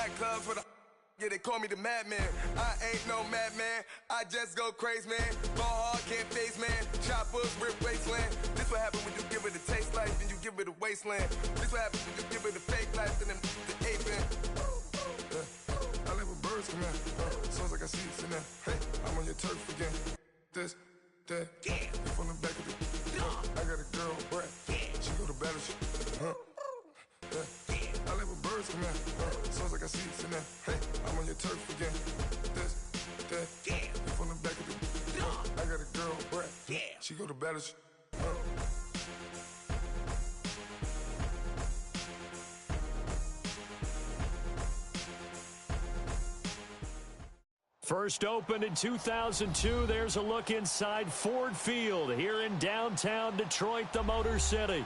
nightclubs for the yeah, they call me the madman. I ain't no madman, I just go crazy, man. Ball hard, can't face, man. Choppers, rip wasteland. This what happens when you give it a taste life, then you give it a wasteland. This what happens when you give it a fake life, then the ape in. I like when birds come in. Sounds like I see it in there. Hey, I'm on your turf again. This, that, yeah. You from the back of the I got a girl, Brad. Yeah. She go to battleship. I like when birds come in. Sounds like I see it in there. Hey, I'm on your turf again. This, that, yeah. You from the back of the I got a girl, Brad. Yeah. She go to battleship. First opened in 2002, there's a look inside Ford Field here in downtown Detroit, the Motor City.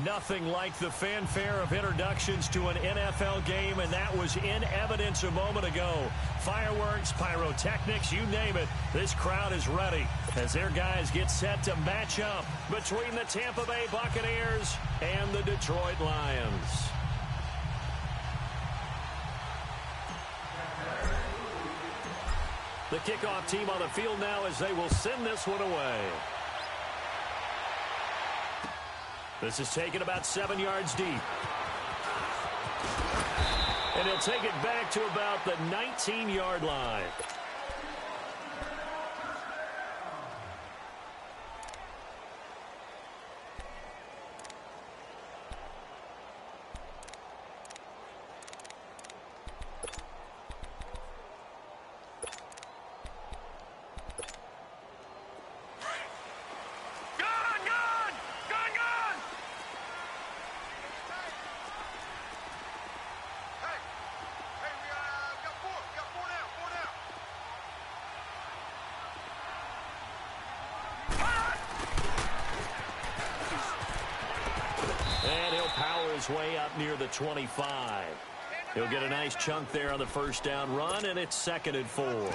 Nothing like the fanfare of introductions to an NFL game, and that was in evidence a moment ago. Fireworks, pyrotechnics, you name it. This crowd is ready as their guys get set to match up between the Tampa Bay Buccaneers and the Detroit Lions. The kickoff team on the field now as they will send this one away. This is taken about 7 yards deep. And he'll take it back to about the 19-yard line. Way up near the 25. He'll get a nice chunk there on the first down run, and it's 2nd and 4.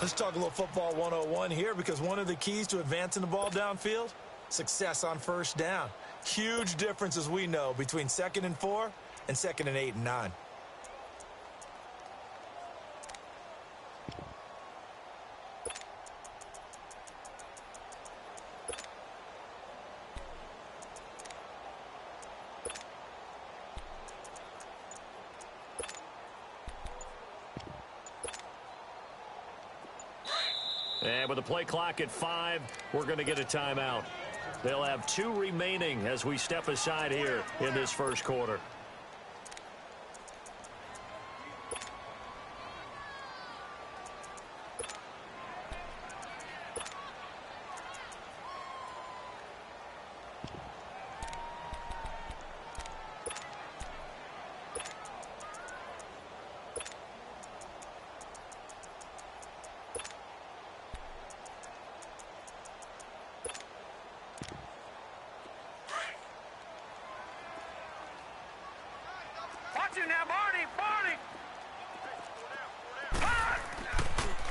Let's talk a little football 101 here, because one of the keys to advancing the ball downfield, success on first down. Huge difference, as we know, between 2nd and 4 and 2nd and 8 and 9. And with the play clock at 5, we're going to get a timeout. They'll have 2 remaining as we step aside here in this first quarter.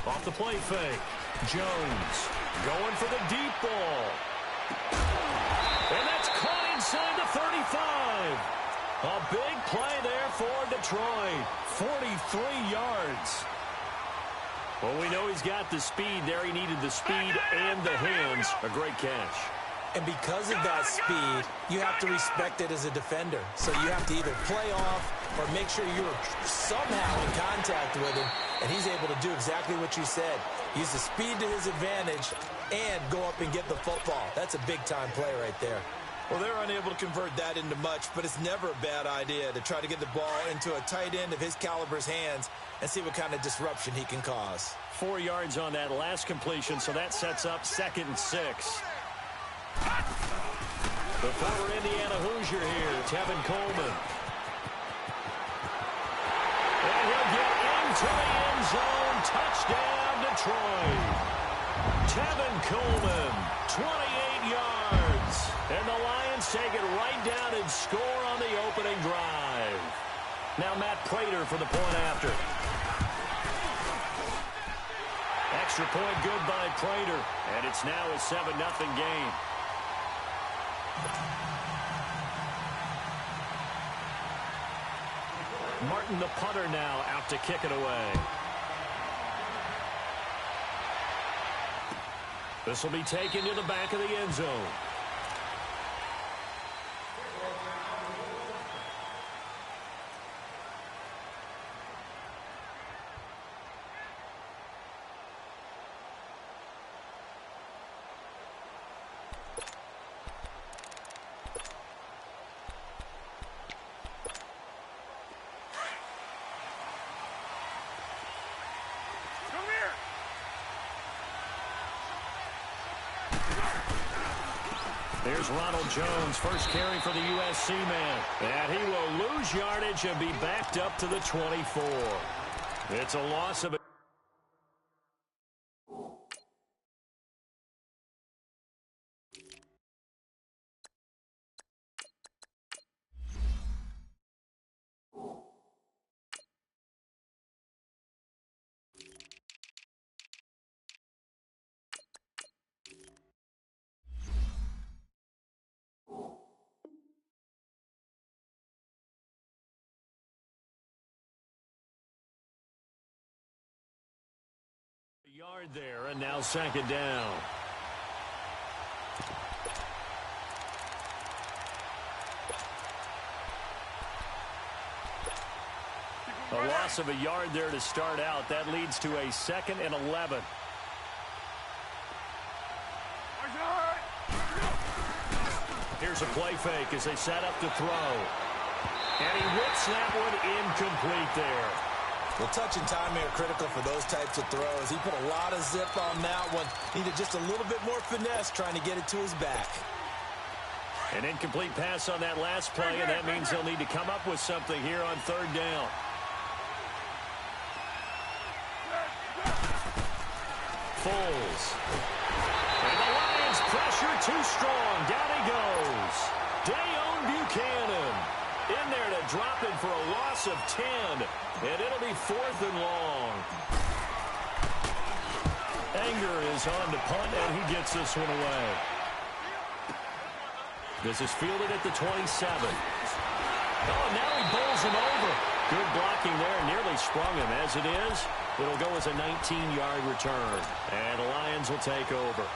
Off the play fake. Jones going for the deep ball. And that's caught inside the 35. A big play there for Detroit. 43 yards. Well, we know he's got the speed there. He needed the speed and the hands. A great catch. And because of that speed, you have to respect it as a defender. So you have to either play off or make sure you're somehow in contact with him, and he's able to do exactly what you said. Use the speed to his advantage and go up and get the football. That's a big-time play right there. Well, they're unable to convert that into much, but it's never a bad idea to try to get the ball into a tight end of his caliber's hands and see what kind of disruption he can cause. 4 yards on that last completion, so that sets up 2nd and 6. The former Indiana Hoosier here, Tevin Coleman. And he'll get into the end zone. Touchdown, Detroit. Tevin Coleman, 28 yards. And the Lions take it right down and score on the opening drive. Now Matt Prater for the point after. Extra point good by Prater. And it's now a 7-0 game. Martin, the punter, now out to kick it away. This will be taken to the back of the end zone. Here's Ronald Jones, first carry for the USC man. And he will lose yardage and be backed up to the 24. It's a loss of yard there, and now second down. A loss of a yard there to start out. That leads to a 2nd and 11. Here's a play fake as they set up to throw. And he whips that one incomplete there. Well, touch and timing are critical for those types of throws. He put a lot of zip on that one. Needed just a little bit more finesse trying to get it to his back. An incomplete pass on that last play, and that means they'll need to come up with something here on 3rd down. Foles. And the Lions pressure too strong. Down he goes. Dayon Buchanan in there to drop him for a loss of 10. And it'll be 4th and long. Anger is on to punt, and he gets this one away. This is fielded at the 27. Oh, now he bowls him over. Good blocking there. Nearly sprung him. As it is, it'll go as a 19-yard return. And the Lions will take over.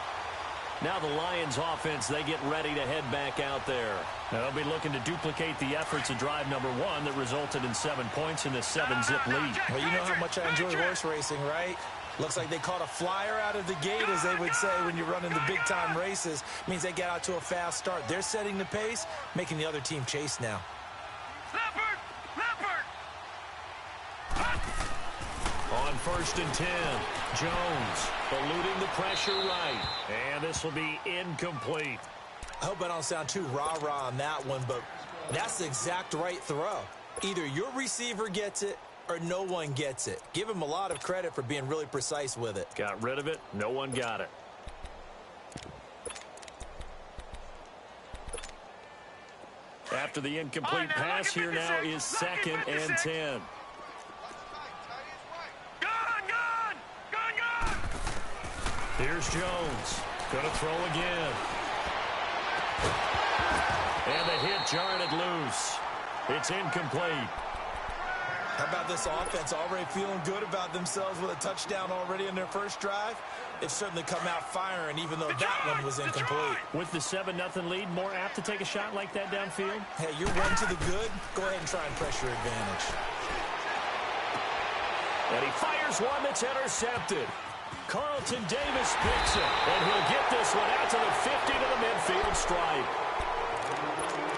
Now the Lions offense, they get ready to head back out there. They'll be looking to duplicate the efforts of drive number 1 that resulted in 7 points in this 7-zip lead. Well, you know how much I enjoy horse racing, right? Looks like they caught a flyer out of the gate, as they would say when you're running the big-time races. Means they get out to a fast start. They're setting the pace, making the other team chase now. On 1st and 10, Jones eluding the pressure right. And this will be incomplete. I hope I don't sound too rah-rah on that one, but that's the exact right throw. Either your receiver gets it or no one gets it. Give him a lot of credit for being really precise with it. Got rid of it. No one got it. After the incomplete pass, here now is 2nd and 10. Here's Jones. Going to throw again. And the hit jarred it loose. It's incomplete. How about this offense already feeling good about themselves with a touchdown already in their first drive? They've certainly come out firing, even though that one was incomplete. With the 7-0 lead, more apt to take a shot like that downfield? Hey, you're one to the good. Go ahead and try and press your advantage. And he fires one that's intercepted. Carlton Davis picks it, and he'll get this one out to the 50 to the midfield stripe.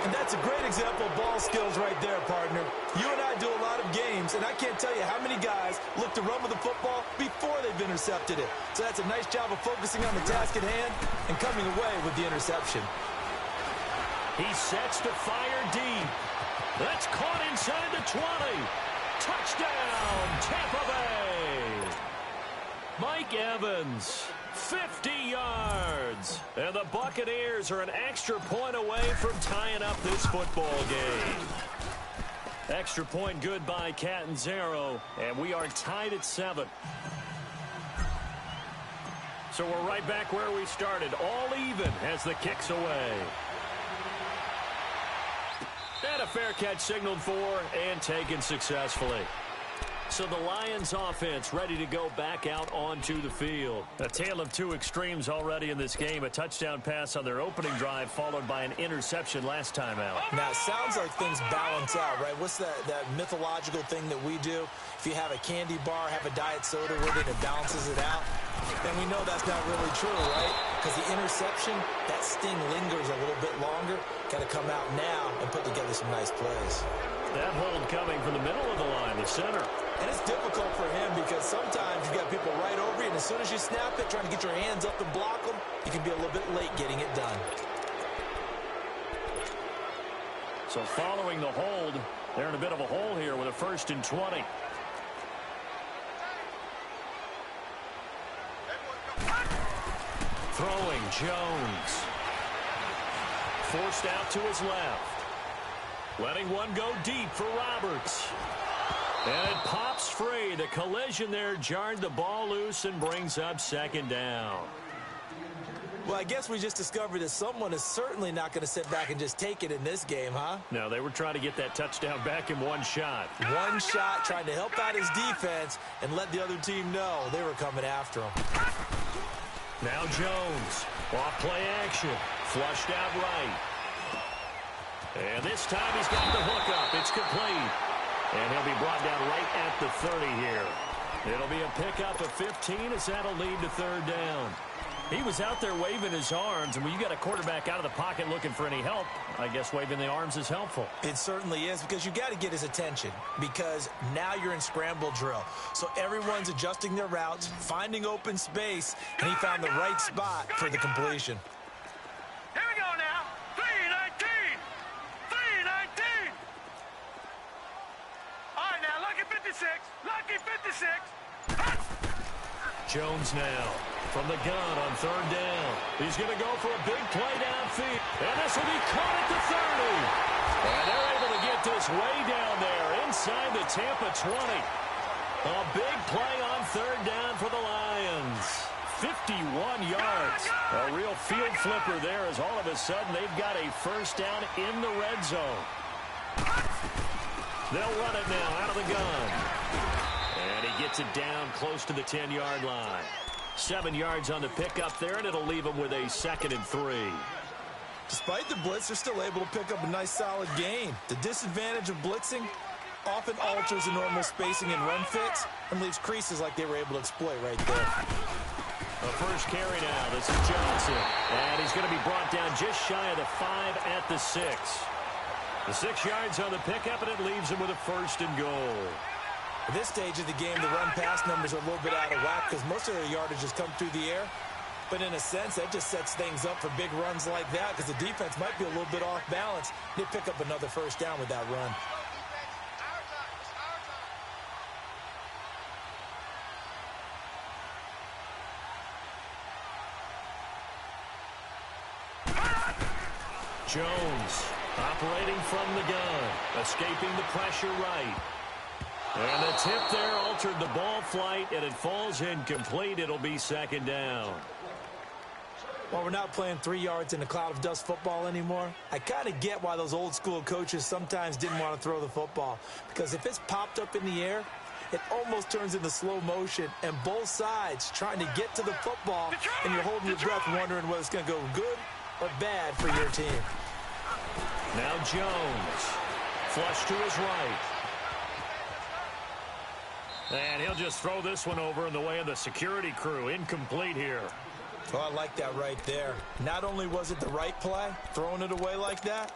And that's a great example of ball skills right there, partner. You and I do a lot of games, and I can't tell you how many guys look to run with the football before they've intercepted it. So that's a nice job of focusing on the task at hand and coming away with the interception. He sets to fire deep. That's caught inside the 20. Touchdown, Tampa Bay. Mike Evans, 50 yards. And the Buccaneers are an extra point away from tying up this football game. Extra point good by Catanzaro, and we are tied at 7. So we're right back where we started, all even as the kick's away. And a fair catch signaled for and taken successfully. So the Lions offense ready to go back out onto the field. A tale of two extremes already in this game. A touchdown pass on their opening drive followed by an interception last time out. Now, it sounds like things balance out, right? What's that mythological thing that we do? If you have a candy bar, have a diet soda with it, it balances it out. And we know that's not really true, right? Because the interception, that sting lingers a little bit longer. Got to come out now and put together some nice plays. That hold coming from the middle of the line, the center. And it's difficult for him because sometimes you got people right over you, and as soon as you snap it, trying to get your hands up and block them, you can be a little bit late getting it done. So following the hold, they're in a bit of a hole here with a 1st and 20. Throwing Jones. Forced out to his left. Letting one go deep for Roberts. And it pops free. The collision there jarred the ball loose and brings up 2nd down. Well, I guess we just discovered that someone is certainly not going to sit back and just take it in this game, huh? No, they were trying to get that touchdown back in one shot. One shot, trying to help out his defense and let the other team know they were coming after him. Now Jones. Off play action. Flushed out right. And this time he's got the hook up. It's complete. And he'll be brought down right at the 30 here. It'll be a pickup of 15 as that'll lead to 3rd down. He was out there waving his arms, and when you got a quarterback out of the pocket looking for any help, I guess waving the arms is helpful. It certainly is, because you got to get his attention, because now you're in scramble drill. So everyone's adjusting their routes, finding open space, and he found the right spot for the completion. Here we go now. 3-19. 3-19. All right, now, lucky 56. Lucky 56. Jones now from the gun on 3rd down. He's going to go for a big play downfield. And this will be caught at the 30. And they're able to get this way down there inside the Tampa 20. A big play on 3rd down for the Lions. 51 yards. A real field flipper there as all of a sudden they've got a 1st down in the red zone. They'll run it now out of the gun. And he gets it down close to the 10-yard line. 7 yards on the pickup there, and it'll leave him with a 2nd and 3. Despite the blitz, they're still able to pick up a nice solid gain. The disadvantage of blitzing often alters the normal spacing and run fits and leaves creases like they were able to exploit right there. A first carry now. This is Johnson. And he's going to be brought down just shy of the 5 at the 6. The 6 yards on the pickup, and it leaves him with a 1st and goal. At this stage of the game, the run-pass numbers are a little bit out of whack because most of their yardage has come through the air. But in a sense, that just sets things up for big runs like that because the defense might be a little bit off balance. They pick up another 1st down with that run. Jones operating from the gun, escaping the pressure right. And the tip there altered the ball flight, and it falls incomplete. It'll be 2nd down. Well, we're not playing 3 yards in a cloud of dust football anymore. I kind of get why those old school coaches sometimes didn't want to throw the football. Because if it's popped up in the air, it almost turns into slow motion, and both sides trying to get to the football, and you're holding your breath wondering whether it's going to go good or bad for your team. Now Jones, flush to his right. And he'll just throw this one over in the way of the security crew. Incomplete here. Oh, I like that right there. Not only was it the right play, throwing it away like that,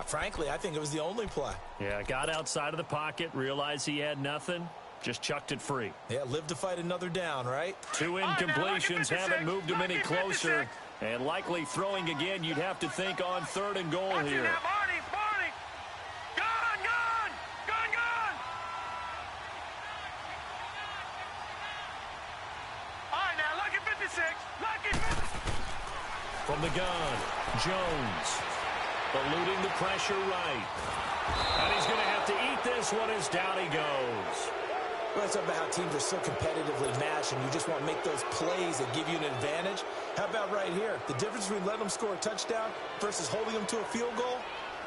frankly, I think it was the only play. Yeah, got outside of the pocket, realized he had nothing, just chucked it free. Yeah, live to fight another down, right? 2 incompletions haven't moved him any closer. And likely throwing again, you'd have to think on 3rd and goal here. Barney! Gone! All right, now, lucky 56. Lucky 56. From the gun, Jones eluding the pressure right. And he's going to have to eat this one as down he goes. Well, it's about how teams are so competitively matched, and you just want to make those plays that give you an advantage. How about right here? The difference between letting them score a touchdown versus holding them to a field goal,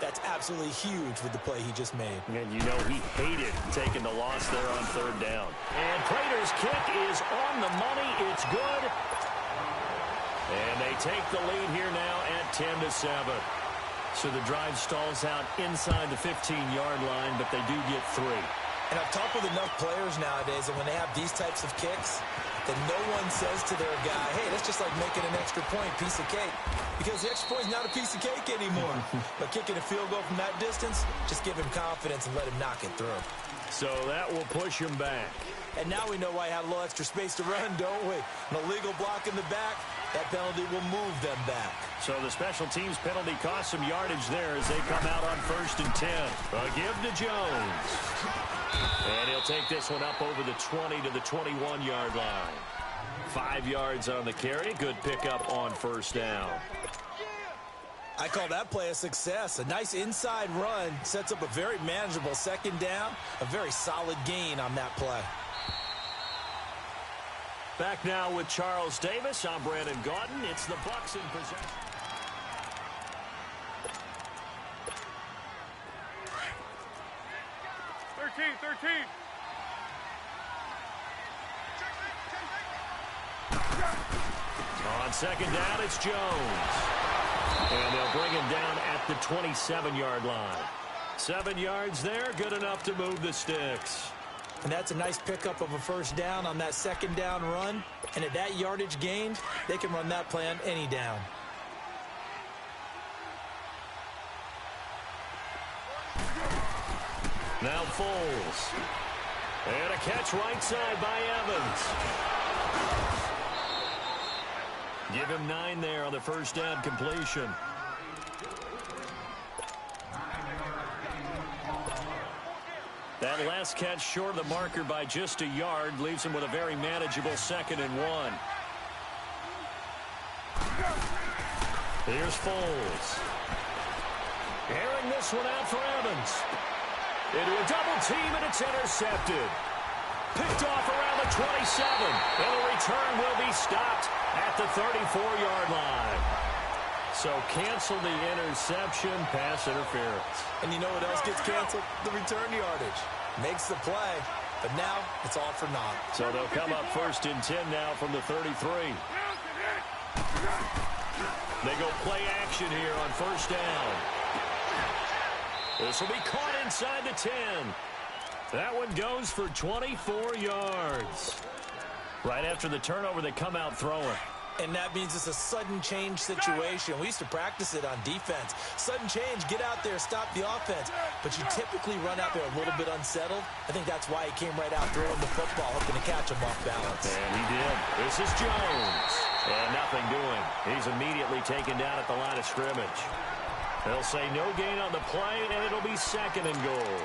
That's absolutely huge with the play he just made. And you know he hated taking the loss there on third down. And Prater's kick is on the money. It's good. And they take the lead here now at 10-7. So the drive stalls out inside the 15-yard line, but they do get 3. And I've talked with enough players nowadays, and when they have these types of kicks, that no one says to their guy, hey, that's just like making an extra point, piece of cake. Because the extra point is not a piece of cake anymore. But kicking a field goal from that distance, just give him confidence and let him knock it through. So that will push him back. And now we know why he had a little extra space to run, don't we? An illegal block in the back, that penalty will move them back. So the special teams penalty cost some yardage there as they come out on 1st and 10. A give to Jones. And he'll take this one up over the 20 to the 21-yard line. 5 yards on the carry. Good pickup on 1st down. I call that play a success. A nice inside run sets up a very manageable 2nd down. A very solid gain on that play. Back now with Charles Davis. I'm Brandon Gaudin. It's the Bucs in possession. On 2nd down, it's Jones. And they'll bring him down at the 27-yard line. 7 yards there, good enough to move the sticks. And that's a nice pickup of a 1st down on that 2nd down run. And at that yardage gained, they can run that play on any down. Now Foles. And a catch right side by Evans. Give him 9 there on the 1st down completion. That last catch short of the marker by just a yard leaves him with a very manageable 2nd and 1. Here's Foles. Airing this one out for Evans. Into a double team, and it's intercepted. Picked off around the 27. And the return will be stopped at the 34-yard line. So cancel the interception, pass interference. And you know what else gets canceled? The return yardage. Makes the play, but now it's all for naught. So they'll come up 1st and 10 now from the 33. They go play action here on 1st down. This will be caught inside the 10. That one goes for 24 yards. Right after the turnover, they come out throwing. And that means it's a sudden change situation. We used to practice it on defense. Sudden change, get out there, stop the offense. But you typically run out there a little bit unsettled. I think that's why he came right out throwing the football, hoping to catch him off balance. And he did. This is Jones. And nothing doing. He's immediately taken down at the line of scrimmage. They'll say no gain on the play, and it'll be 2nd and goal.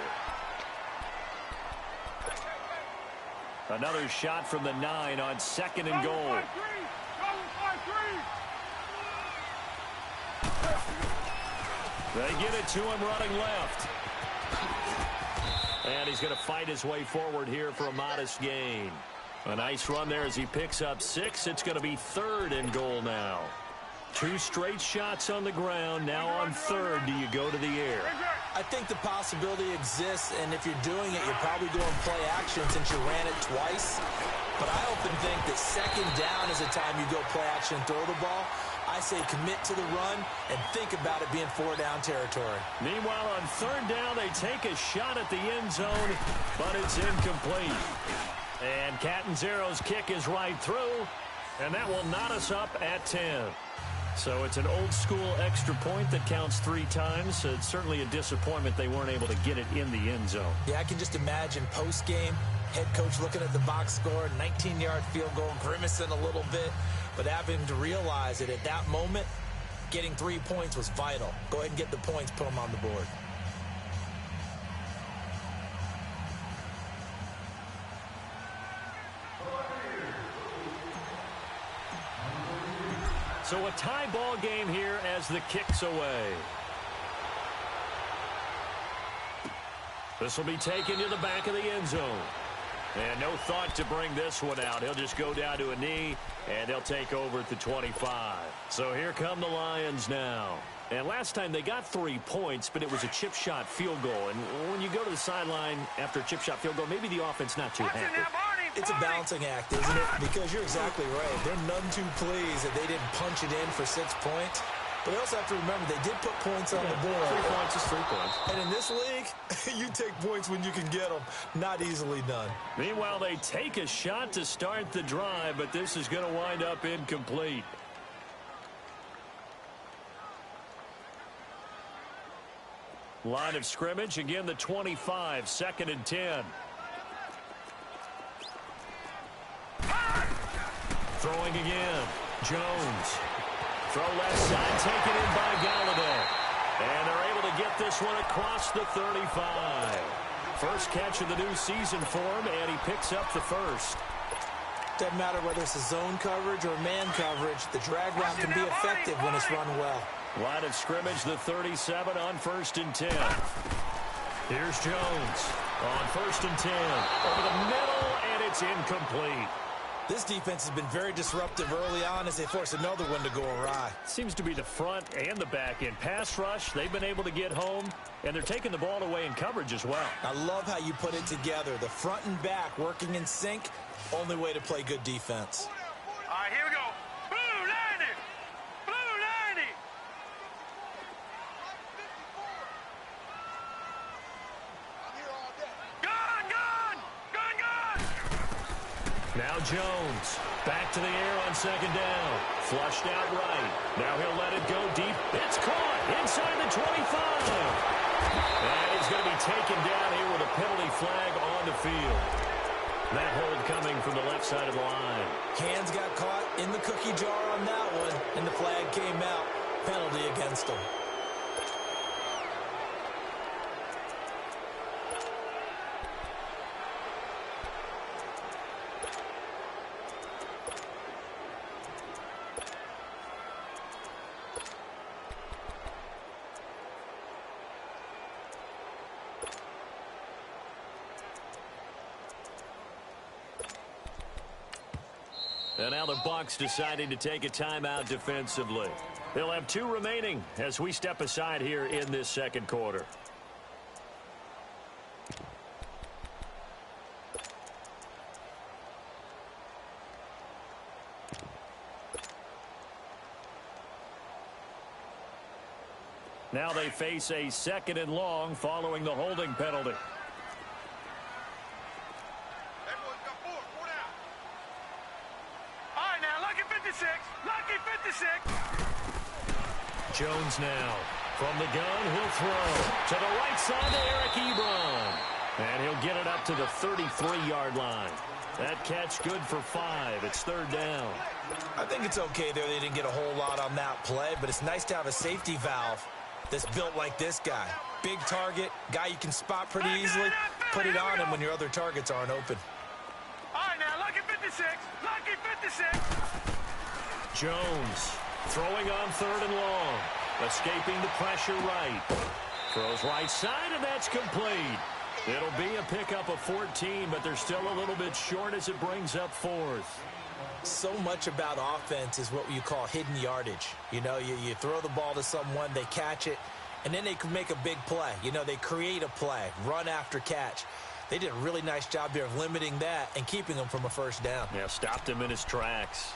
Another shot from the 9 on 2nd and goal. They get it to him running left. And he's going to fight his way forward here for a modest gain. A nice run there as he picks up 6. It's going to be 3rd and goal now. 2 straight shots on the ground. Now on 3rd, do you go to the air? I think the possibility exists, and if you're doing it, you're probably going play action since you ran it twice. But I often think that 2nd down is the time you go play action and throw the ball. I say commit to the run and think about it being 4-down territory. Meanwhile, on 3rd down, they take a shot at the end zone, but it's incomplete. And Catanzero's kick is right through, and that will knot us up at 10. So it's an old-school extra point that counts 3 times. So it's certainly a disappointment they weren't able to get it in the end zone. Yeah, I can just imagine post-game, head coach looking at the box score, 19-yard field goal, grimacing a little bit, but having to realize that at that moment, getting 3 points was vital. Go ahead and get the points, put them on the board. So a tie ball game here as the kick's away. This will be taken to the back of the end zone. And no thought to bring this one out. He'll just go down to a knee, and they'll take over at the 25. So here come the Lions now. And last time they got 3 points, but it was a chip shot field goal. And when you go to the sideline after a chip shot field goal, maybe the offense not too happy. It's a balancing act, isn't it? Because you're exactly right. They're none too pleased that they didn't punch it in for 6 points. But they also have to remember they did put points on the board. 3 points is 3 points. And in this league, you take points when you can get them. Not easily done. Meanwhile, they take a shot to start the drive, but this is going to wind up incomplete. Line of scrimmage, again the 25, 2nd and 10. Throwing again, Jones. Throw left side, taken in by Galladay. And they're able to get this one across the 35. First catch of the new season for him, and he picks up the first. Doesn't matter whether it's a zone coverage or man coverage, the drag route can be effective when it's run well. Line of scrimmage, the 37 on 1st and 10. Here's Jones on 1st and 10. Over the middle, and it's incomplete. This defense has been very disruptive early on as they force another one to go awry. Seems to be the front and the back end. Pass rush, they've been able to get home, and they're taking the ball away in coverage as well. I love how you put it together. The front and back working in sync, only way to play good defense. All right, here we go. Blue 90! Blue 90! Gun, gun! Gun, gun! Now Jones, back to the air on 2nd down. Flushed out right. Now he'll let it go deep. It's caught inside the 25. And he's going to be taken down here with a penalty flag on the field. That hold coming from the left side of the line. Hands got caught in the cookie jar on that one, and the flag came out. Penalty against him. And now the Bucs deciding to take a timeout defensively. They'll have 2 remaining as we step aside here in this 2nd quarter. Now they face a 2nd and long following the holding penalty. Lucky 56. Jones now. From the gun, he'll throw. To the right side to Eric Ebron. And he'll get it up to the 33-yard line. That catch good for 5. It's 3rd down. I think it's okay there. They didn't get a whole lot on that play, but it's nice to have a safety valve that's built like this guy. Big target, guy you can spot pretty easily. Put it on him when your other targets aren't open. All right, now, lucky 56. Lucky 56. Jones throwing on 3rd and long. Escaping the pressure right. Throws right side, and that's complete. It'll be a pickup of 14, but they're still a little bit short as it brings up 4th. So much about offense is what you call hidden yardage. You know, you throw the ball to someone, they catch it, and then they can make a big play. You know, they create a play, run after catch. They did a really nice job there of limiting that and keeping him from a 1st down. Yeah, stopped him in his tracks.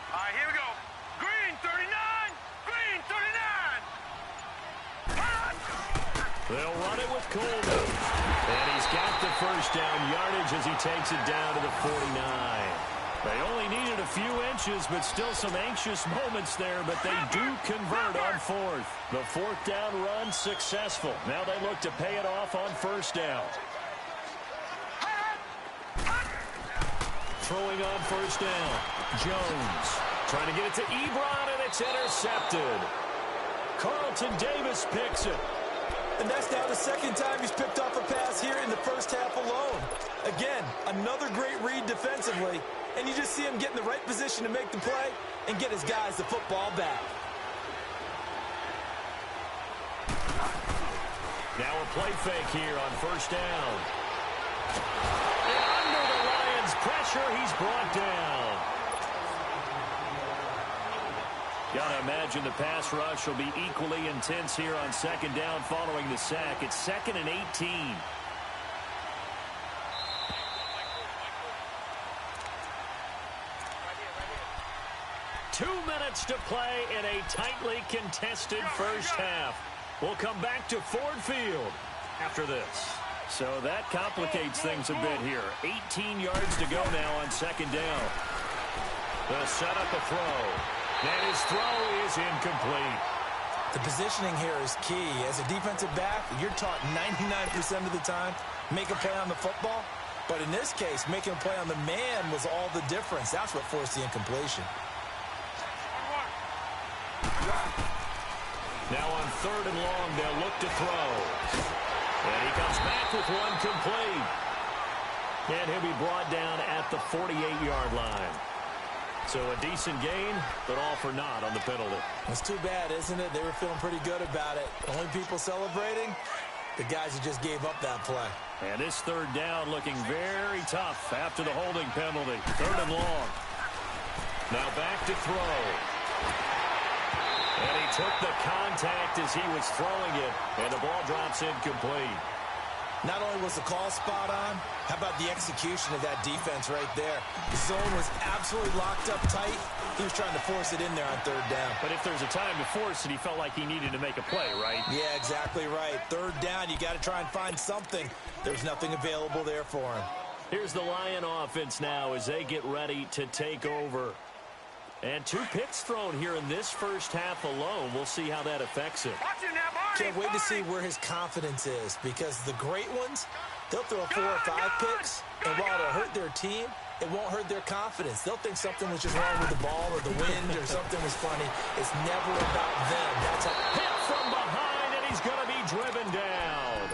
All right, here we go. Green 39. Green 39. They'll run it with Coleman. And he's got the 1st down yardage as he takes it down to the 49. They only needed a few inches, but still some anxious moments there, but they do convert on 4th. The 4th down run successful. Now they look to pay it off on 1st down. Throwing on 1st down. Jones trying to get it to Ebron, and it's intercepted. Carlton Davis picks it. And that's now the 2nd time he's picked off a pass here in the 1st half alone. Again, another great read defensively, and you just see him get in the right position to make the play and get his guys the football back. play fake here on first down. And under the Lions' pressure, he's brought down. Gotta imagine the pass rush will be equally intense here on second down following the sack. It's 2nd and 18. Two minutes to play in a tightly contested first half. We'll come back to Ford Field after this. So that complicates things a bit here. 18 yards to go now on second down. They'll set up a throw. And his throw is incomplete. The positioning here is key. As a defensive back, you're taught 99% of the time, make a play on the football. But in this case, making a play on the man was all the difference. That's what forced the incompletion. Now on 3rd and long, they'll look to throw. And he comes back with one complete. And he'll be brought down at the 48-yard line. So a decent gain, but all for naught on the penalty. It's too bad, isn't it? They were feeling pretty good about it. Only people celebrating, the guys who just gave up that play. And this 3rd down looking very tough after the holding penalty. 3rd and long. Now back to throw. And he took the contact as he was throwing it, and the ball drops incomplete. Not only was the call spot on, how about the execution of that defense right there? The zone was absolutely locked up tight. He was trying to force it in there on 3rd down. But if there's a time to force it, he felt like he needed to make a play, right? Yeah, exactly right. 3rd down, you got to try and find something. There's nothing available there for him. Here's the Lion offense now as they get ready to take over. And 2 picks thrown here in this first half alone. We'll see how that affects him. Can't wait to see where his confidence is, because the great ones, they'll throw 4 or 5 picks, and while it'll hurt their team, it won't hurt their confidence. They'll think something was just wrong with the ball or the wind or something was funny. It's never about them. That's a hit from behind, and he's going to be driven down.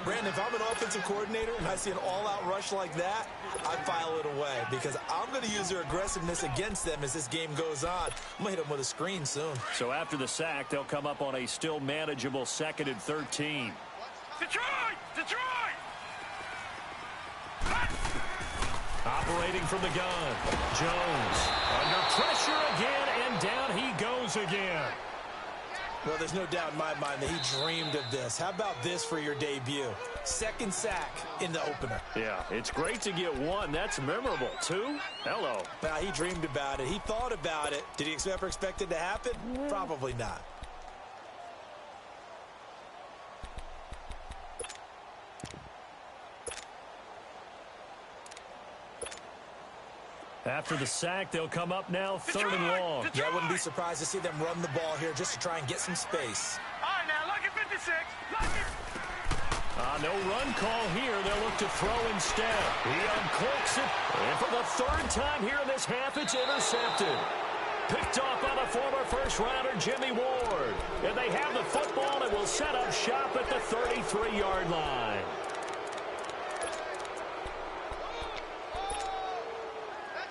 Brandon, if I'm an offensive coordinator and I see an all-out rush like that, I file it away, because I'm going to use their aggressiveness against them as this game goes on. I'm going to hit them with a screen soon. So after the sack, they'll come up on a still manageable 2nd and 13. Detroit! Detroit! Operating from the gun. Jones under pressure again, and down he goes again. Well, there's no doubt in my mind that he dreamed of this. How about this for your debut? 2nd sack in the opener. Yeah, it's great to get 1. That's memorable. 2? Hello. Now, he dreamed about it. He thought about it. Did he ever expect it to happen? Probably not. After the sack, they'll come up now 3rd and long. Yeah, I wouldn't be surprised to see them run the ball here just to try and get some space. All right, now, look at 56. Look at... No run call here. They'll look to throw instead. He uncorks it. And for the 3rd time here in this half, it's intercepted. Picked off by the former first-rounder Jimmy Ward. And they have the football and will set up shop at the 33-yard line.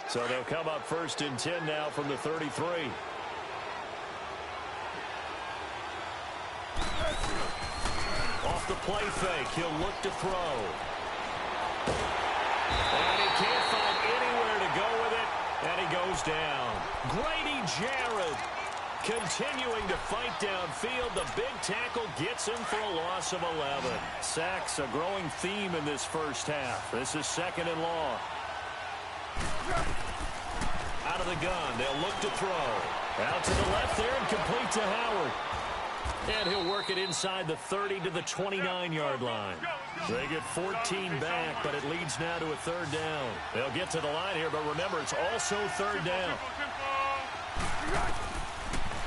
So they'll come up 1st and 10 now from the 33. Off the play fake, he'll look to throw. And he can't find anywhere to go with it, and he goes down. Grady Jarrett continuing to fight downfield. The big tackle gets him for a loss of 11. Sacks a growing theme in this first half. This is 2nd and long. Out of the gun, they'll look to throw. Out to the left there and complete to Howard. And he'll work it inside the 30 to the 29-yard line. They get 14 back, but it leads now to a 3rd down. They'll get to the line here, but remember, it's also 3rd down.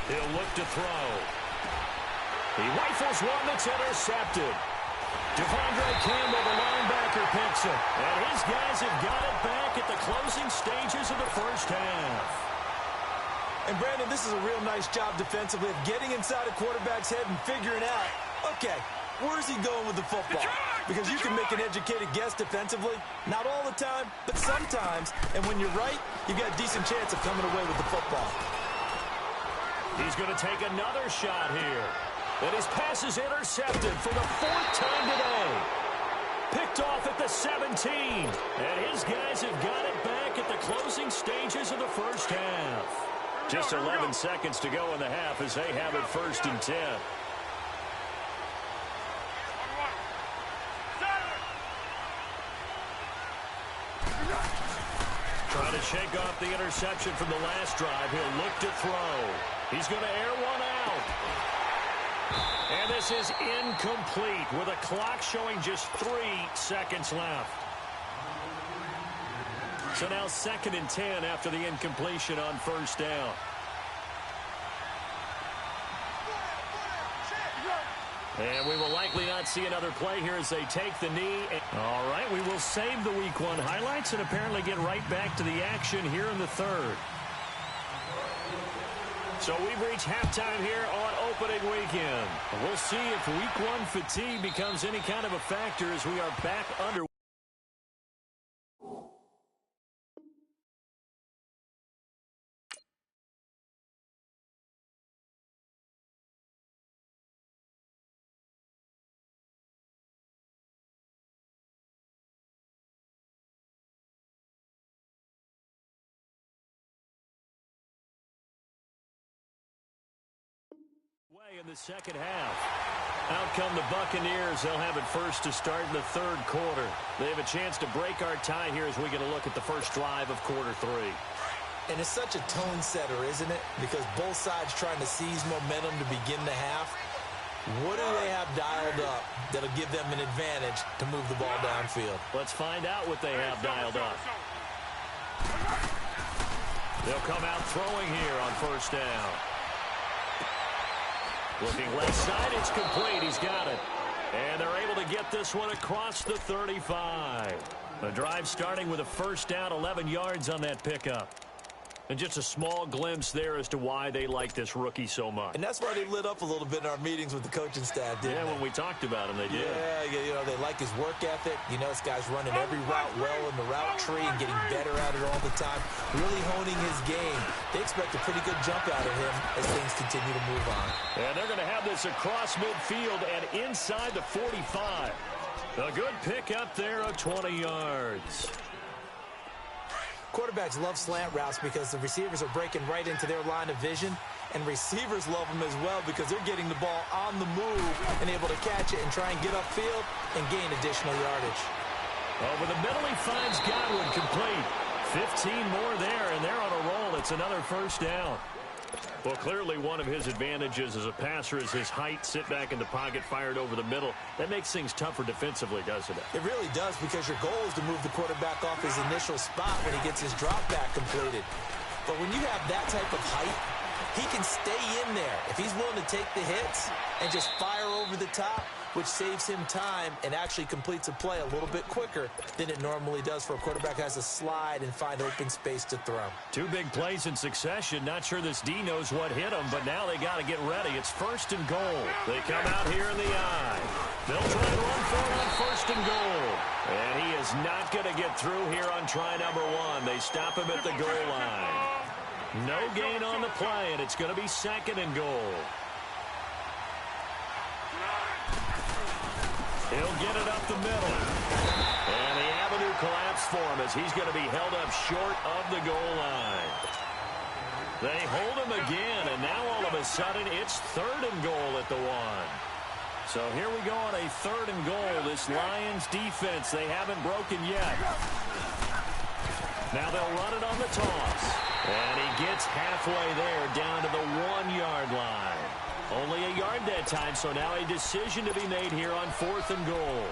He'll look to throw. He rifles one that's intercepted. Devondre Campbell, the linebacker, picks it. And his guys have got it back at the closing stages of the first half. And, Brandon, this is a real nice job defensively of getting inside a quarterback's head and figuring out, okay, where's he going with the football? Because you can make an educated guess defensively. Not all the time, but sometimes. And when you're right, you've got a decent chance of coming away with the football. He's going to take another shot here. And his pass is intercepted for the 4th time today. Picked off at the 17. And his guys have got it back at the closing stages of the first half. Just 11 seconds to go in the half as they have it 1st and 10. Trying to shake off the interception from the last drive. He'll look to throw. He's going to air one out. And this is incomplete with a clock showing just 3 seconds left. So now 2nd and 10 after the incompletion on 1st down. And we will likely not see another play here as they take the knee. All right, we will save the Week 1 highlights and apparently get right back to the action here in the 3rd. So we've reached halftime here on opening weekend. We'll see if Week 1 fatigue becomes any kind of a factor as we are back under. In the second half. Out come the Buccaneers. They'll have it first to start in the 3rd quarter. They have a chance to break our tie here as we get a look at the first drive of quarter 3. And it's such a tone setter, isn't it? Because both sides trying to seize momentum to begin the half. What do they have dialed up that'll give them an advantage to move the ball downfield? Let's find out what they have dialed up. They'll come out throwing here on 1st down. Looking left side, it's complete. He's got it. And they're able to get this one across the 35. The drive starting with a 1st down, 11 yards on that pickup. And just a small glimpse there as to why they like this rookie so much. And that's why they lit up a little bit in our meetings with the coaching staff, didn't they? When we talked about him, they did. Yeah, you know, they like his work ethic. You know, this guy's running every route well in the route tree and getting better at it all the time, really honing his game. They expect a pretty good jump out of him as things continue to move on. And they're going to have this across midfield and inside the 45. A good pick up there of 20 yards. Quarterbacks love slant routes because the receivers are breaking right into their line of vision, and receivers love them as well because they're getting the ball on the move and able to catch it and try and get upfield and gain additional yardage. Over the middle, he finds Godwin complete. 15 more there, and they're on a roll. It's another 1st down. Well, clearly one of his advantages as a passer is his height, sit back in the pocket, fired over the middle. That makes things tougher defensively, doesn't it? It really does, because your goal is to move the quarterback off his initial spot when he gets his drop back completed. But when you have that type of height, he can stay in there. If he's willing to take the hits and just fire over the top, which saves him time and actually completes a play a little bit quicker than it normally does for a quarterback who has to slide and find open space to throw. 2 big plays in succession. Not sure this D knows what hit him, but now they got to get ready. It's 1st and goal. They come out here in the eye. They'll try and run for it on 1st and goal. And he is not going to get through here on try number 1. They stop him at the goal line. No gain on the play, and it's going to be 2nd and goal. He'll get it up the middle. And the avenue collapsed for him as he's going to be held up short of the goal line. They hold him again, and now all of a sudden it's 3rd and goal at the 1. So here we go on a 3rd and goal. This Lions defense, they haven't broken yet. Now they'll run it on the toss. And he gets halfway there down to the 1-yard line. Only a yard that time, so now a decision to be made here on 4th and goal.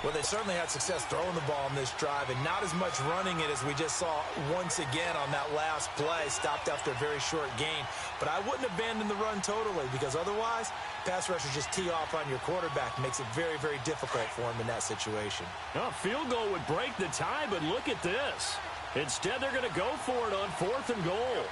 Well, they certainly had success throwing the ball in this drive, and not as much running it as we just saw once again on that last play, stopped after a very short gain. But I wouldn't abandon the run totally, because otherwise, pass rushers just tee off on your quarterback. Makes it very, very difficult for him in that situation. A field goal would break the tie, but look at this. Instead, they're going to go for it on 4th and goal.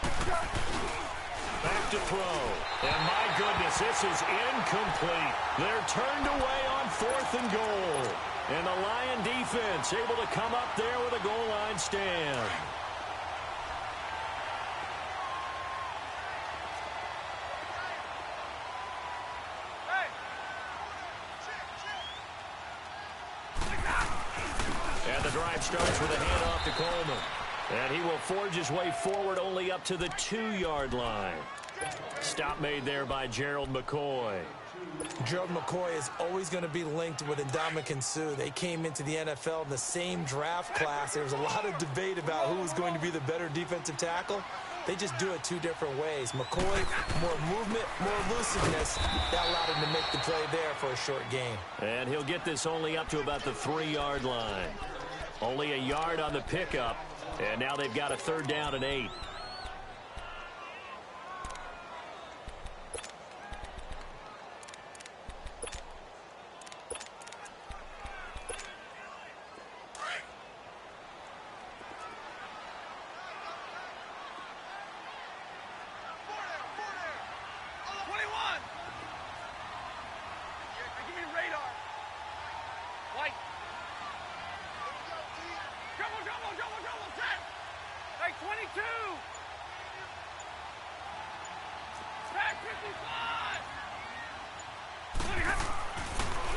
Back to throw. And my goodness, this is incomplete. They're turned away on 4th and goal. And the Lion defense able to come up there with a goal line stand. drive starts with a handoff to Coleman. And he will forge his way forward only up to the 2-yard line. Stop made there by Gerald McCoy. Gerald McCoy is always going to be linked with Ndamukong Suh. They came into the NFL in the same draft class. There was a lot of debate about who was going to be the better defensive tackle. They just do it two different ways. McCoy, more movement, more elusiveness. That allowed him to make the play there for a short gain. And he'll get this only up to about the 3-yard line. Only a yard on the pickup. And now they've got a 3rd down and 8.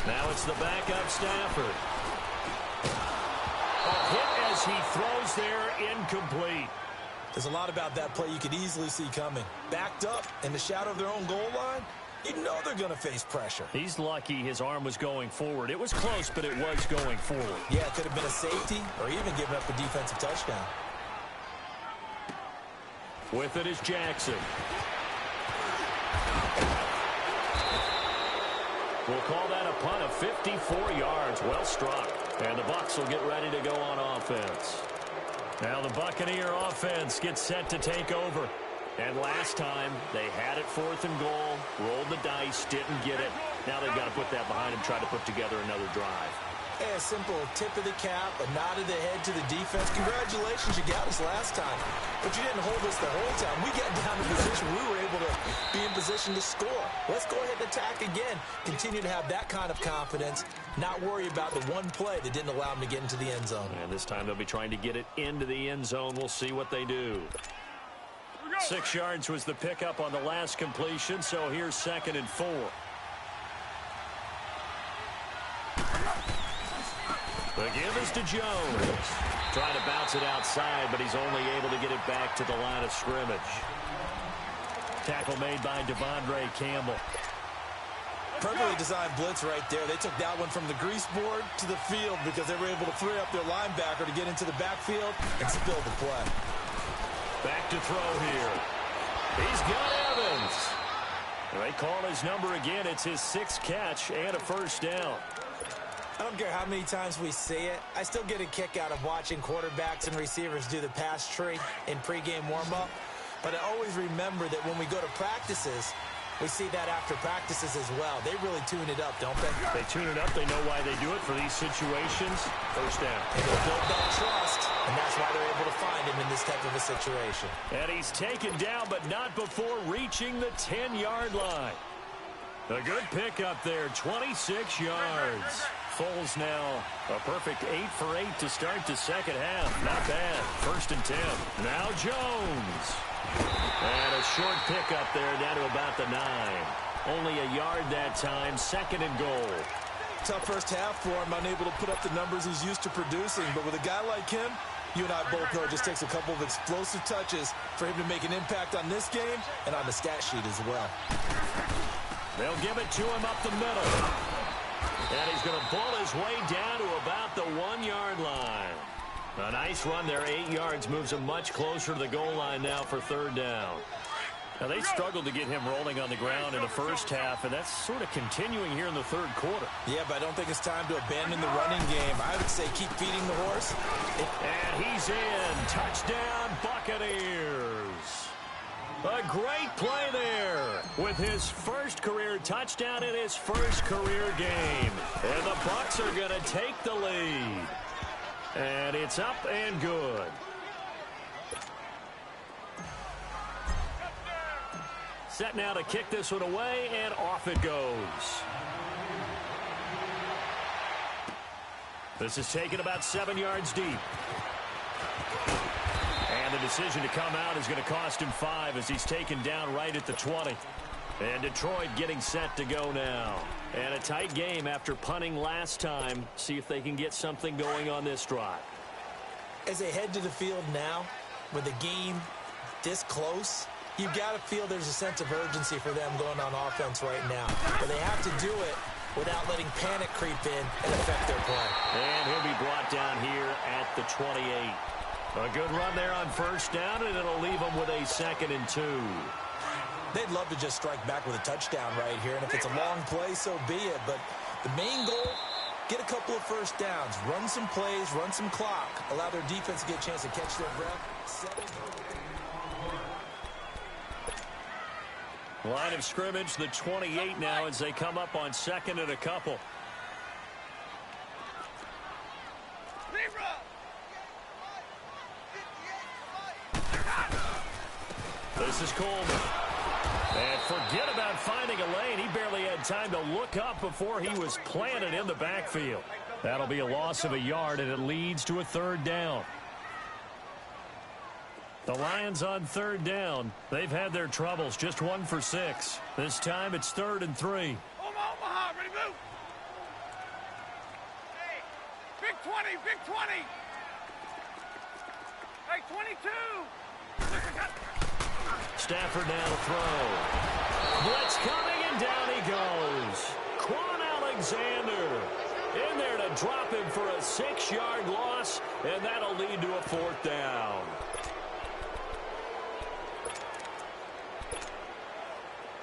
Now it's the backup Stafford. A hit as he throws there, incomplete. There's a lot about that play you could easily see coming. Backed up in the shadow of their own goal line, you know they're going to face pressure. He's lucky his arm was going forward. It was close, but it was going forward. Yeah, it could have been a safety or even given up a defensive touchdown. With it is Jackson. We'll call that a punt of 54 yards. Well struck. And the Bucs will get ready to go on offense. Now the Buccaneer offense gets set to take over. And last time, they had it 4th and goal, rolled the dice, didn't get it. Now they've got to put that behind them, try to put together another drive. Hey, a simple tip of the cap, a nod of the head to the defense. Congratulations, you got us last time. But you didn't hold us the whole time. We got down to position. We were able to be in position to score. Let's go ahead and attack again. Continue to have that kind of confidence. Not worry about the one play that didn't allow them to get into the end zone. And this time they'll be trying to get it into the end zone. We'll see what they do. 6 yards was the pickup on the last completion, so here's 2nd and 4. The give is to Jones. Trying to bounce it outside, but he's only able to get it back to the line of scrimmage. Tackle made by Devondre Campbell. Perfectly designed blitz right there. They took that one from the grease board to the field because they were able to free up their linebacker to get into the backfield and spill the play. Back to throw here. He's got Evans. They call his number again. It's his 6th catch and a 1st down. I don't care how many times we see it. I still get a kick out of watching quarterbacks and receivers do the pass tree in pregame warm-up. But I always remember that when we go to practices, we see that after practices as well. They really tune it up, don't they? They tune it up. They know why they do it for these situations. 1st down. And they build that trust, and that's why they're able to find him in this type of a situation. And he's taken down, but not before reaching the 10-yard line. A good pickup there, 26 yards. Foles now a perfect 8 for 8 to start the second half. Not bad. 1st and 10. Now Jones. And a short pickup there down to about the 9. Only a yard that time. 2nd and goal. Tough first half for him, unable to put up the numbers he's used to producing. But with a guy like him, you and I both know it just takes a couple of explosive touches for him to make an impact on this game and on the stat sheet as well. They'll give it to him up the middle. And he's going to bull his way down to about the 1-yard line. A nice run there, 8 yards, moves him much closer to the goal line now for 3rd down. Now, they struggled to get him rolling on the ground in the first half, and that's sort of continuing here in the 3rd quarter. Yeah, but I don't think it's time to abandon the running game. I would say keep feeding the horse. And he's in. Touchdown, Buccaneers. A great play there with his 1st career touchdown in his 1st career game. And the Bucs are going to take the lead. And it's up and good. Set now to kick this one away, and off it goes. This is taken about 7 yards deep. And the decision to come out is going to cost him 5 as he's taken down right at the 20. And Detroit getting set to go now. And a tight game after punting last time. See if they can get something going on this drive. As they head to the field now, with the game this close, you've got to feel there's a sense of urgency for them going on offense right now. But they have to do it without letting panic creep in and affect their play. And he'll be brought down here at the 28. A good run there on first down, and it'll leave them with a 2nd and 2. They'd love to just strike back with a touchdown right here, and if it's a long play, so be it. But the main goal, get a couple of first downs, run some plays, run some clock, allow their defense to get a chance to catch their breath. Line of scrimmage, the 28 now as they come up on 2nd and a couple. This is Coleman. And forget about finding a lane. He barely had time to look up before he was planted in the backfield. That'll be a loss of a yard, and it leads to a 3rd down. The Lions on 3rd down. They've had their troubles, just 1 for 6. This time it's 3rd and 3. Omaha, ready to move. Hey, big 20, big 20. Hey, 22. Stafford now to throw. Blitz coming, and down he goes. Quan Alexander in there to drop him for a 6-yard loss, and that'll lead to a 4th down.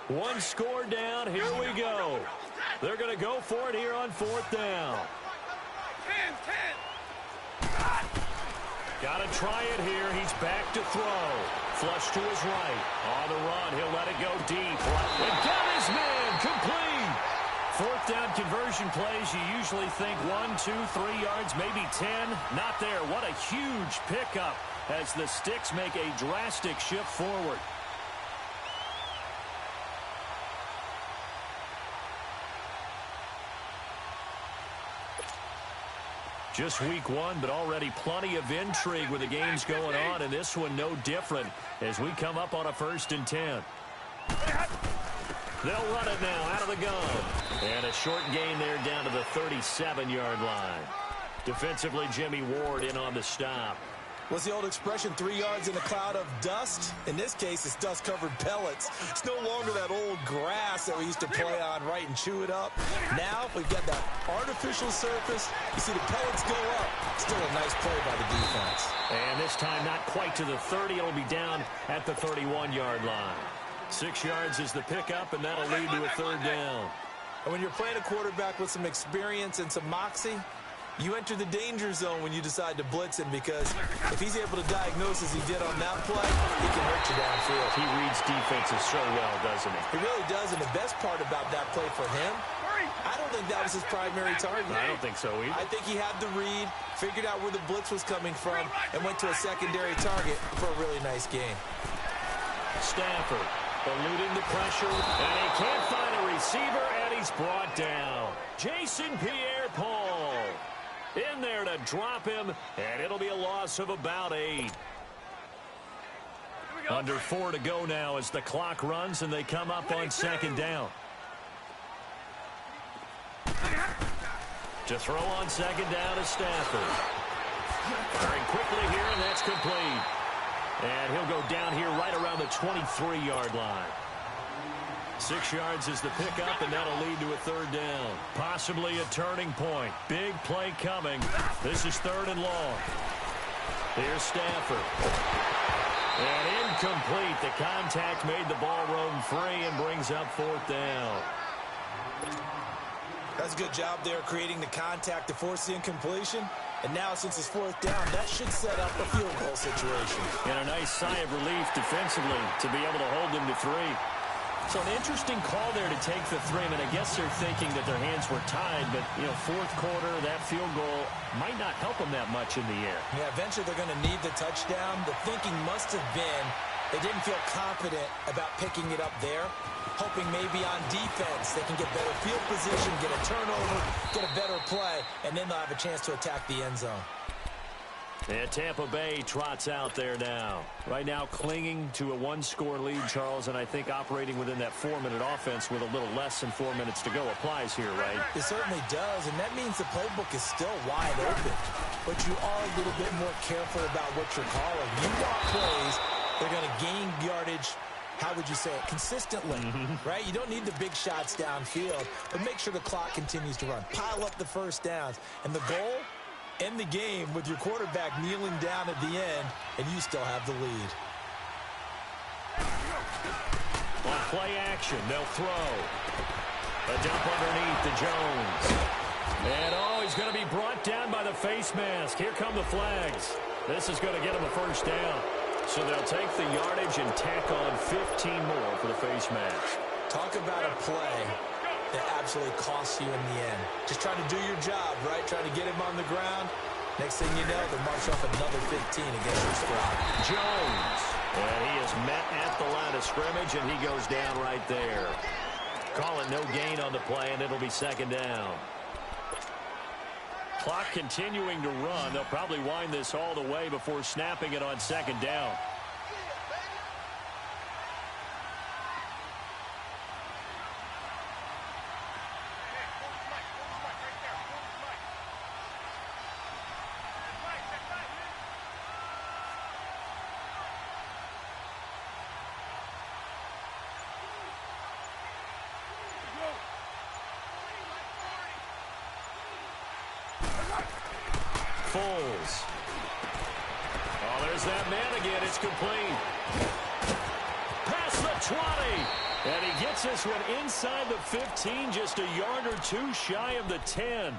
One score down. Here we go. They're going to go for it here on 4th down. 10. Got to try it here. He's back to throw. Flush to his right. On the run. He'll let it go deep. And got his man. Complete. 4th down conversion plays. You usually think 1, 2, 3 yards, maybe 10. Not there. What a huge pickup as the Sticks make a drastic shift forward. Just week 1, but already plenty of intrigue with the games going on, and this one no different as we come up on a 1st and 10. They'll run it now out of the gun. And a short gain there down to the 37-yard line. Defensively, Jimmy Ward in on the stop. What's the old expression, 3 yards in a cloud of dust? In this case, it's dust-covered pellets. It's no longer that old grass that we used to play on, right, and chew it up. Now, we've got that artificial surface. You see the pellets go up. Still a nice play by the defense. And this time, not quite to the 30. It'll be down at the 31-yard line. 6 yards is the pickup, and that'll lead to a 3rd down. And when you're playing a quarterback with some experience and some moxie, you enter the danger zone when you decide to blitz him, because if he's able to diagnose as he did on that play, he can hurt you downfield. He reads defenses so well, doesn't he? He really does, and the best part about that play for him, I don't think that was his primary target. I don't think so either. I think he had the read, figured out where the blitz was coming from, and went to a secondary target for a really nice game. Stafford eluding the pressure, and he can't find a receiver, and he's brought down. Jason Pierre-Paul in there to drop him, and it'll be a loss of about 8. Under 4 to go now as the clock runs, and they come up on 2nd down. To throw on 2nd down is Stafford. Firing quickly here, and that's complete. And he'll go down here right around the 23-yard line. 6 yards is the pickup, and that'll lead to a 3rd down. Possibly a turning point. Big play coming. This is 3rd and long. Here's Stafford. And incomplete. The contact made the ball roam free and brings up 4th down. That's a good job there creating the contact to force the incompletion. And now, since it's 4th down, that should set up a field goal situation. And a nice sigh of relief defensively to be able to hold them to 3. So an interesting call there to take the 3. I mean, I guess they're thinking that their hands were tied, but, 4th quarter, that field goal might not help them that much in the air. Yeah, eventually they're going to need the touchdown. The thinking must have been they didn't feel confident about picking it up there, hoping maybe on defense they can get better field position, get a turnover, get a better play, and then they'll have a chance to attack the end zone. And Tampa Bay trots out there now. Right now clinging to a one-score lead, Charles, and I think operating within that 4-minute offense with a little less than 4 minutes to go applies here, right? It certainly does, and that means the playbook is still wide open. But you are a little bit more careful about what you're calling. You want plays, they're going to gain yardage, how would you say it, consistently, right? You don't need the big shots downfield, but make sure the clock continues to run. Pile up the first downs. And the goal? End the game with your quarterback kneeling down at the end, and you still have the lead. On play action, they'll throw. A dump underneath to Jones. And, he's going to be brought down by the face mask. Here come the flags. This is going to get him a first down. So they'll take the yardage and tack on 15 more for the face mask. Talk about a play that absolutely costs you in the end. Just trying to do your job, right? Trying to get him on the ground. Next thing you know, they'll march off another 15 against your squad. Jones. And he is met at the line of scrimmage, and he goes down right there. Call it no gain on the play, and it'll be second down. Clock continuing to run. They'll probably wind this all the way before snapping it on second down. Foles. Oh, there's that man again. It's complete. Past the 20. And he gets this one inside the 15, just a yard or two shy of the 10.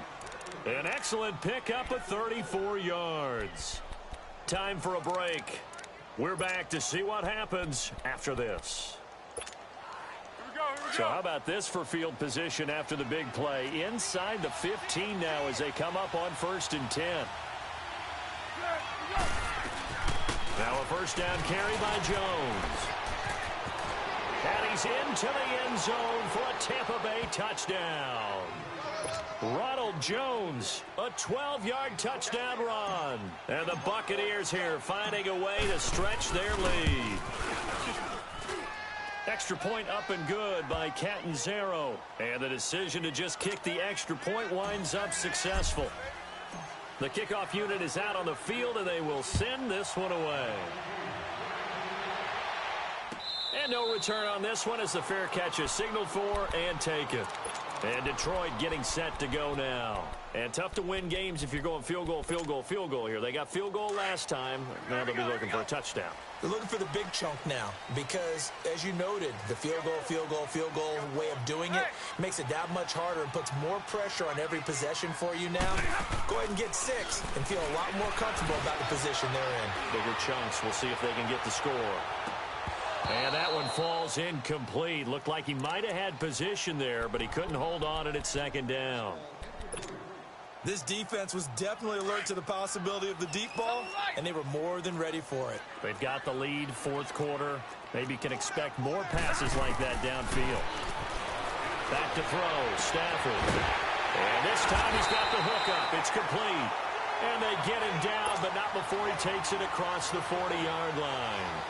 An excellent pickup of 34 yards. Time for a break. We're back to see what happens after this. So how about this for field position after the big play? Inside the 15 now as they come up on 1st and 10. Now a first down carry by Jones. And he's into the end zone for a Tampa Bay touchdown. Ronald Jones, a 12-yard touchdown run. And the Buccaneers here finding a way to stretch their lead. Extra point up and good by Catanzaro. And the decision to just kick the extra point winds up successful. The kickoff unit is out on the field, and they will send this one away. And no return on this one as the fair catch is signaled for and taken. And Detroit getting set to go now. And tough to win games if you're going field goal, field goal, field goal here. They got field goal last time. Now they'll be looking for a touchdown. They're looking for the big chunk now because, as you noted, the field goal way of doing it makes it that much harder and puts more pressure on every possession for you now. Go ahead and get 6 and feel a lot more comfortable about the position they're in. Bigger chunks. We'll see if they can get the score. And that one falls incomplete. Looked like he might have had position there, but he couldn't hold on and it's second down. This defense was definitely alert to the possibility of the deep ball, and they were more than ready for it. They've got the lead, 4th quarter. Maybe can expect more passes like that downfield. Back to throw, Stafford. And this time he's got the hook up. It's complete. And they get him down, but not before he takes it across the 40-yard line.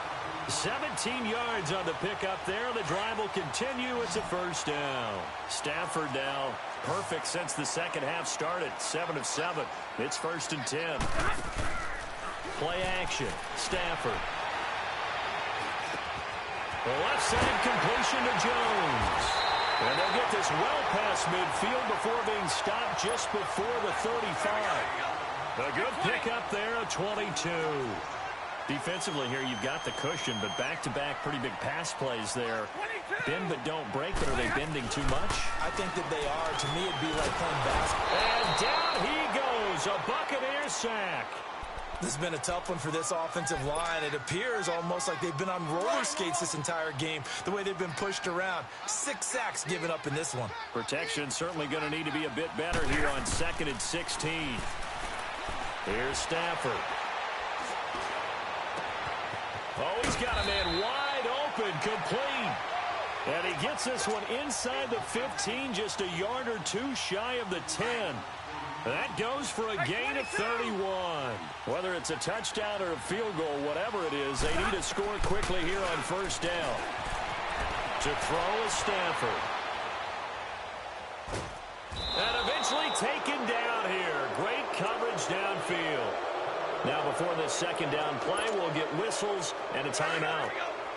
17 yards on the pickup there. The drive will continue. It's a first down. Stafford now perfect since the second half started. 7 of 7. It's 1st and 10. Play action. Stafford. The left side completion to Jones. And they'll get this well past midfield before being stopped just before the 35. A good pickup there, a 22. Defensively here, you've got the cushion, but back-to-back pretty big pass plays there. Bend but don't break, but are they bending too much? I think that they are. To me, it'd be like playing basketball. And down he goes, a Buccaneer sack. This has been a tough one for this offensive line. It appears almost like they've been on roller skates this entire game, the way they've been pushed around. 6 sacks given up in this one. Protection certainly going to need to be a bit better here on 2nd and 16. Here's Stafford. Oh, he's got a man wide open, complete. And he gets this one inside the 15, just a yard or two shy of the 10. That goes for a gain of 31. Whether it's a touchdown or a field goal, whatever it is, they need to score quickly here on first down. To throw is Stafford. And eventually taken down here. Great coverage downfield. Now before this second down play, we'll get whistles and a timeout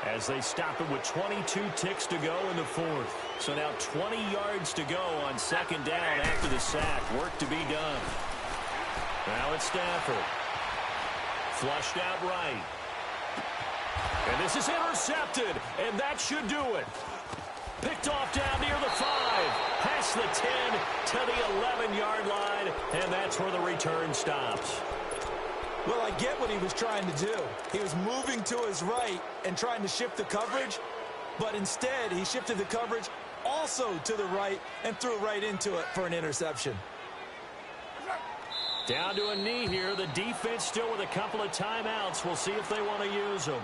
as they stop it with 22 ticks to go in the fourth. So now 20 yards to go on second down after the sack. Work to be done. Now it's Stafford. Flushed out right. And this is intercepted, and that should do it. Picked off down near the 5, past the 10 to the 11-yard line, and that's where the return stops. Well, I get what he was trying to do. He was moving to his right and trying to shift the coverage, but instead he shifted the coverage also to the right and threw right into it for an interception. Down to a knee here. The defense still with a couple of timeouts. We'll see if they want to use them.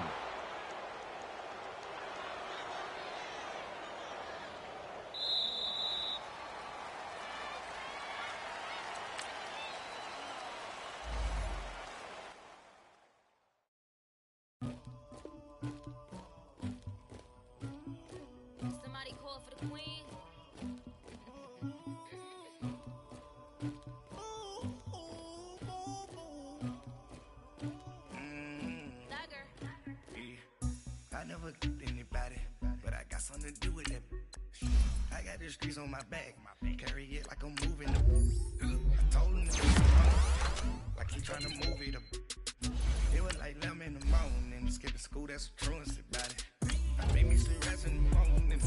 Streets on my back, carry it like I'm moving the I told him to like he trying to move it up. It was like 11 in the morning, skipping school, that's the truancy about it. I made me sleep rest in the morning,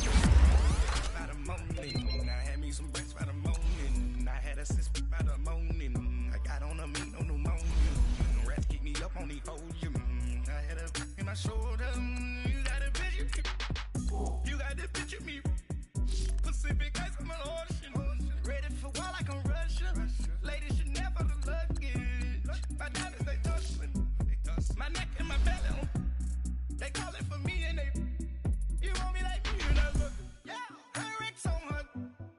by the morning. I had me some breakfast by the morning. I had a sis by the morning. I got on a meat, no pneumonia. The rats keep me up on the volume. I had a in my shoulder. You got a picture, you got the picture me. Pacific ice on my ocean. Ready for war like I'm Russian. Ladies should never look luggage. My diamonds, they tussling. My neck and my belly. They calling for me and they. You want me like me and I look. Yeah. Her Rex on her.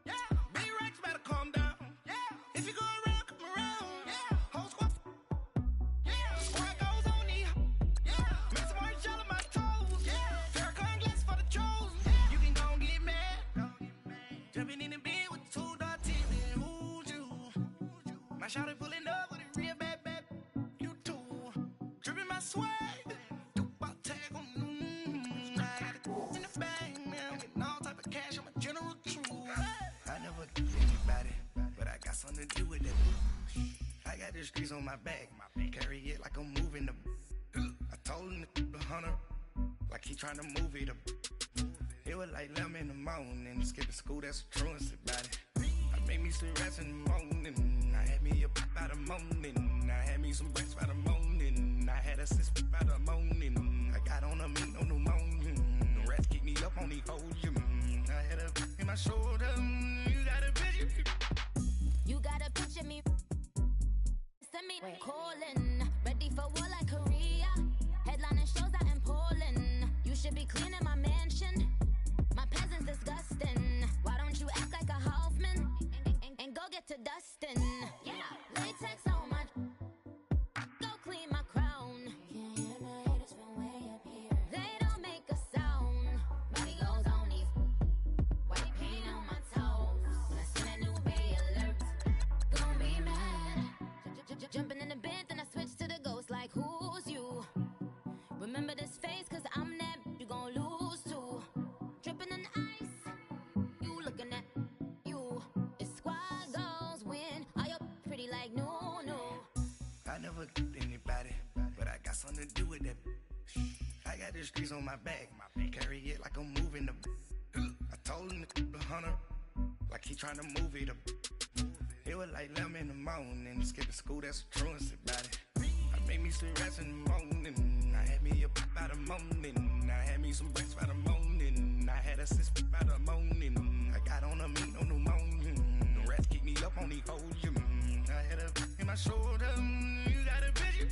Yeah. B-Rex better calm down. Yeah. If you go around, come around. Yeah. Whole squad. Yeah. Squad goes on me. Yeah. Make some orange gel on my toes. Yeah. Farrakhan glass for the trolls. Yeah. You can go and get mad. Jumping in the bed with 2 dark teeth and who's you? My shawty pulling up with a real bad, you too. Dripping my swag, about tag on. I got it in the bag, man. I'm getting all type of cash. I'm a general true. I never do anybody, but I got something to do with it. I got the streets on my back, carry it like I'm moving the. I told him to the hunter, like he trying to move it up. It was like 11 in the morning, skipping school, that's the truancy about it. I made me sleep rest in the morning. I had me up by the morning. I had me some breakfast by the morning. I had a sis by the morning. I got on a meat, no pneumonia. The rats keep me up on the volume. I had a in my shoulder. You got a picture. You got a picture me. Send me calling. Ready for war like Korea. Headlining shows out in Poland. You should be cleaning my mansion. My peasants disgusting. Why don't you act like a Hoffman and go get to dustin'? Yeah, latex on my. Go clean my crown. Can't hear my haters from way up here. They don't make a sound. Body goes on these. White paint on my toes. When I see that new bay alert, gon' be mad. Jumping in the bed, then I switch to the ghost like who's you? Remember this face, cause I'm that you gon' lose too. Dripping in ice, you looking at you. It's squad goals win. Are you pretty like no? I never do anybody, but I got something to do with that. I got the streets on my back, carry it like I'm moving the. I told him to the hunter, like he trying to move it up. It was like 11 in the morning, skipping school, that's the truancy about it. I made me sleep rest in the morning. I had me up by the morning. I had me some breakfast by the morning. I had a sis by the morning. I got on a meat, no pneumonia. The rats keep me up on the volume. I had a in my shoulder. You got a picture.